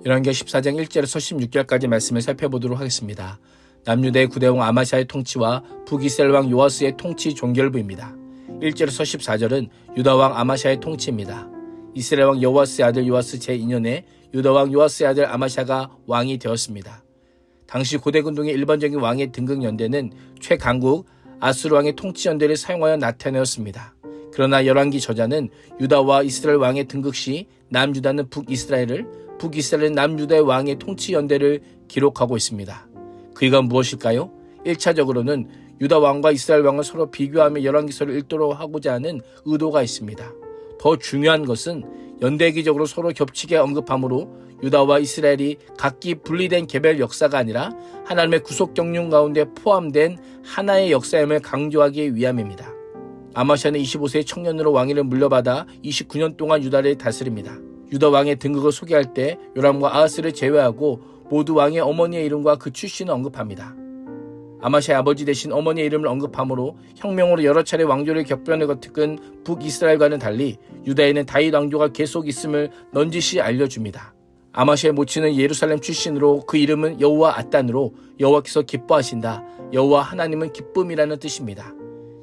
열왕기하 14장 1절에서 16절까지 말씀을 살펴보도록 하겠습니다. 남유다의 9대 왕 아마샤의 통치와 북이스라엘 왕 요아스의 통치 종결부입니다. 1절에서 14절은 유다 왕 아마샤의 통치입니다. 이스라엘 왕 여호와스의 아들 요아스 제2년에 유다 왕 요아스의 아들 아마샤가 왕이 되었습니다. 당시 고대 군동의 일반적인 왕의 등극 연대는 최강국 아수르 왕의 통치 연대를 사용하여 나타내었습니다. 그러나 열왕기 저자는 유다와 이스라엘 왕의 등극 시 남유다는 북이스라엘을, 북이스라엘은 남유다의 왕의 통치 연대를 기록하고 있습니다. 그 이유가 무엇일까요? 1차적으로는 유다 왕과 이스라엘 왕을 서로 비교하며 열왕기서를 읽도록 하고자 하는 의도가 있습니다. 더 중요한 것은 연대기적으로 서로 겹치게 언급함으로 유다와 이스라엘이 각기 분리된 개별 역사가 아니라 하나님의 구속 경륜 가운데 포함된 하나의 역사임을 강조하기 위함입니다. 아마샤는 25세의 청년으로 왕위를 물려받아 29년 동안 유다를 다스립니다. 유다 왕의 등극을 소개할 때 요람과 아하스를 제외하고 모두 왕의 어머니의 이름과 그 출신을 언급합니다. 아마샤의 아버지 대신 어머니의 이름을 언급함으로 혁명으로 여러 차례 왕조를 격변을 거듭은 북이스라엘과는 달리 유다에는 다윗 왕조가 계속 있음을 넌지시 알려줍니다. 아마샤의 모친은 예루살렘 출신으로 그 이름은 여호와 앗단으로 여호와께서 기뻐하신다, 여호와 하나님은 기쁨이라는 뜻입니다.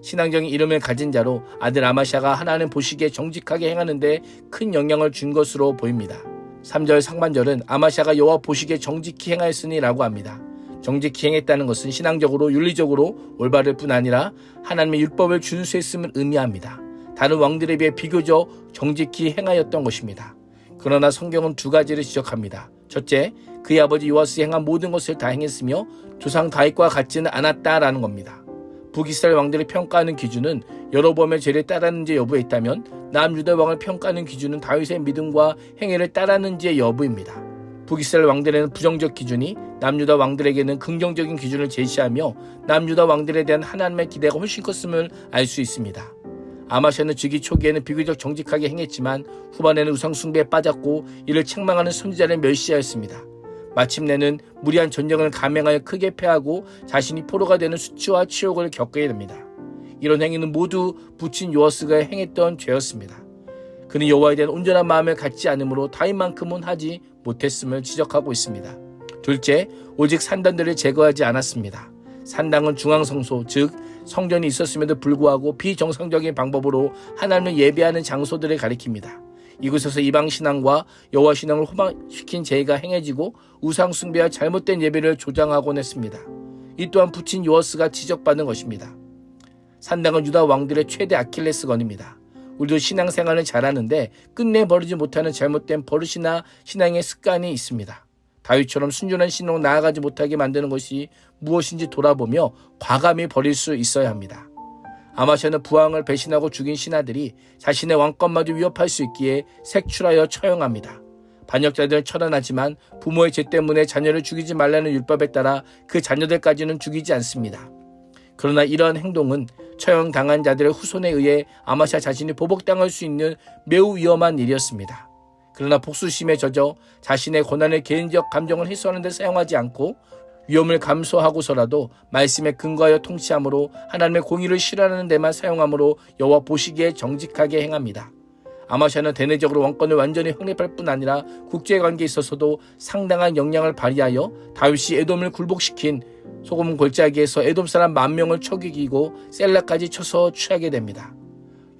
신앙적인 이름을 가진 자로 아들 아마샤가 하나님 보시기에 정직하게 행하는 데 큰 영향을 준 것으로 보입니다. 3절 상반절은 아마샤가 여호와 보시기에 정직히 행하였으니 라고 합니다. 정직히 행했다는 것은 신앙적으로 윤리적으로 올바를 뿐 아니라 하나님의 율법을 준수했음을 의미합니다. 다른 왕들에 비해 비교적 정직히 행하였던 것입니다. 그러나 성경은 두 가지를 지적합니다. 첫째, 그의 아버지 요아스가 행한 모든 것을 다 행했으며 조상 다윗과 같지는 않았다라는 겁니다. 북이스라엘 왕들을 평가하는 기준은 여로보암의 죄를 따랐는지 여부에 있다면 남유다 왕을 평가하는 기준은 다윗의 믿음과 행위를 따랐는지의 여부입니다. 북이스라엘 왕들에는 부정적 기준이 남유다 왕들에게는 긍정적인 기준을 제시하며 남유다 왕들에 대한 하나님의 기대가 훨씬 컸음을 알 수 있습니다. 아마샤는 즉위 초기에는 비교적 정직하게 행했지만 후반에는 우상숭배에 빠졌고 이를 책망하는 선지자를 멸시하였습니다. 마침내는 무리한 전쟁을 감행하여 크게 패하고 자신이 포로가 되는 수치와 치욕을 겪게 됩니다. 이런 행위는 모두 부친 요아스가 행했던 죄였습니다. 그는 여호와에 대한 온전한 마음을 갖지 않으므로 다윗만큼은 하지 못했음을 지적하고 있습니다. 둘째, 오직 산당들을 제거하지 않았습니다. 산당은 중앙성소, 즉 성전이 있었음에도 불구하고 비정상적인 방법으로 하나님을 예배하는 장소들을 가리킵니다. 이곳에서 이방신앙과 여호와신앙을 호방시킨 죄가 행해지고 우상숭배와 잘못된 예배를 조장하곤 했습니다. 이 또한 부친 요아스가 지적받는 것입니다. 산당은 유다 왕들의 최대 아킬레스건입니다. 우리도 신앙생활을 잘하는데 끝내 버리지 못하는 잘못된 버릇이나 신앙의 습관이 있습니다. 다윗처럼 순전한 신앙으로 나아가지 못하게 만드는 것이 무엇인지 돌아보며 과감히 버릴 수 있어야 합니다. 아마샤는 부왕을 배신하고 죽인 신하들이 자신의 왕권마저 위협할 수 있기에 색출하여 처형합니다. 반역자들은 처단하지만 부모의 죄 때문에 자녀를 죽이지 말라는 율법에 따라 그 자녀들까지는 죽이지 않습니다. 그러나 이러한 행동은 처형당한 자들의 후손에 의해 아마샤 자신이 보복당할 수 있는 매우 위험한 일이었습니다. 그러나 복수심에 젖어 자신의 고난의 개인적 감정을 해소하는 데 사용하지 않고 위험을 감수하고서라도 말씀에 근거하여 통치함으로 하나님의 공의를 실현하는 데만 사용함으로 여호와 보시기에 정직하게 행합니다. 아마샤는 대내적으로 왕권을 완전히 확립할 뿐 아니라 국제관계에 있어서도 상당한 영향을 발휘하여 다윗이 에돔을 굴복시킨 소금 골짜기에서 에돔 사람 10,000명을 쳐 죽이고 셀라까지 쳐서 취하게 됩니다.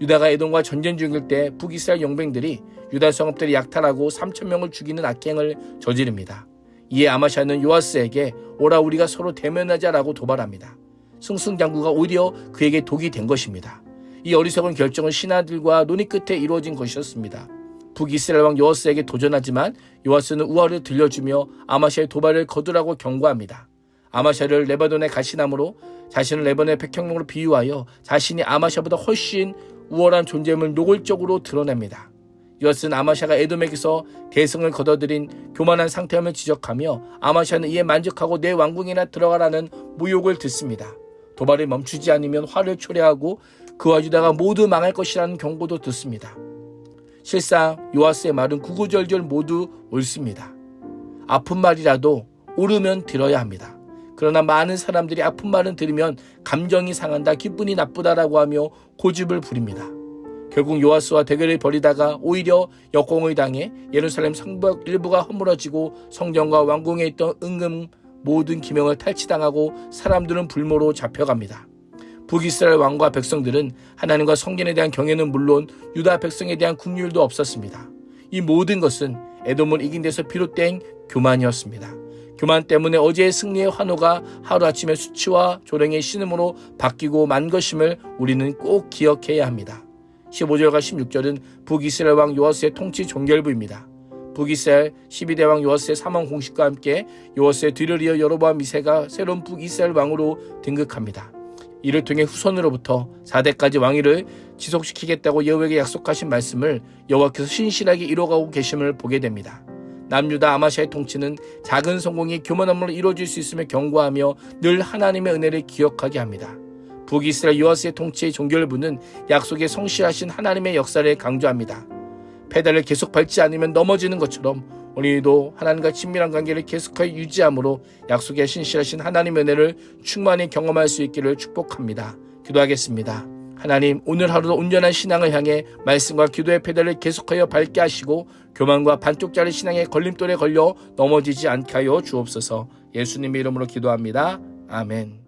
유다가 에돔과 전쟁 중일 때 북이스라엘 용병들이 유다 성읍들을 약탈하고 3,000명을 죽이는 악행을 저지릅니다. 이에 아마샤는 요아스에게 오라 우리가 서로 대면하자라고 도발합니다. 승승장구가 오히려 그에게 독이 된 것입니다. 이 어리석은 결정은 신하들과 논의 끝에 이루어진 것이었습니다. 북이스라엘 왕 요아스에게 도전하지만 요아스는 우화를 들려주며 아마샤의 도발을 거두라고 경고합니다. 아마샤를 레바논의 가시나무로 자신을 레바논의 백향목으로 비유하여 자신이 아마샤보다 훨씬 우월한 존재임을 노골적으로 드러냅니다. 요아스는 아마샤가 에돔에게서 대승을 거둬들인 교만한 상태임을 지적하며 아마샤는 이에 만족하고 내 왕궁이나 들어가라는 모욕을 듣습니다. 도발을 멈추지 않으면 화를 초래하고 그와 유다가 모두 망할 것이라는 경고도 듣습니다. 실상 요아스의 말은 구구절절 모두 옳습니다. 아픈 말이라도 옳으면 들어야 합니다. 그러나 많은 사람들이 아픈 말은 들으면 감정이 상한다, 기분이 나쁘다라고 하며 고집을 부립니다. 결국 요아스와 대결을 벌이다가 오히려 역공을 당해 예루살렘 성벽 일부가 허물어지고 성전과 왕궁에 있던 은금 모든 기명을 탈취당하고 사람들은 불모로 잡혀갑니다. 북이스라엘 왕과 백성들은 하나님과 성전에 대한 경외는 물론 유다 백성에 대한 긍휼도 없었습니다. 이 모든 것은 에돔을 이긴 데서 비롯된 교만이었습니다. 교만 때문에 어제의 승리의 환호가 하루아침에 수치와 조롱의 신음으로 바뀌고 만 것임을 우리는 꼭 기억해야 합니다. 15절과 16절은 북이스라엘 왕 요아스의 통치 종결부입니다. 북이스라엘 12대 왕 요아스의 사망 공식과 함께 요아스의 뒤를 이어 여로보암 2세가 새로운 북이스라엘 왕으로 등극합니다. 이를 통해 후손으로부터 4대까지 왕위를 지속시키겠다고 여호와에게 약속하신 말씀을 여호와께서 신실하게 이뤄가고 계심을 보게 됩니다. 남유다 아마시아의 통치는 작은 성공이 교만함으로 이루어질 수 있음을 경고하며 늘 하나님의 은혜를 기억하게 합니다. 북이스라엘 요아스의 통치의 종결부는 약속에 성실하신 하나님의 역사를 강조합니다. 페달을 계속 밟지 않으면 넘어지는 것처럼 우리도 하나님과 친밀한 관계를 계속하여 유지함으로 약속에 신실하신 하나님의 은혜를 충만히 경험할 수 있기를 축복합니다. 기도하겠습니다. 하나님, 오늘 하루도 온전한 신앙을 향해 말씀과 기도의 페달을 계속하여 밟게 하시고 교만과 반쪽짜리 신앙의 걸림돌에 걸려 넘어지지 않게 하여 주옵소서. 예수님의 이름으로 기도합니다. 아멘.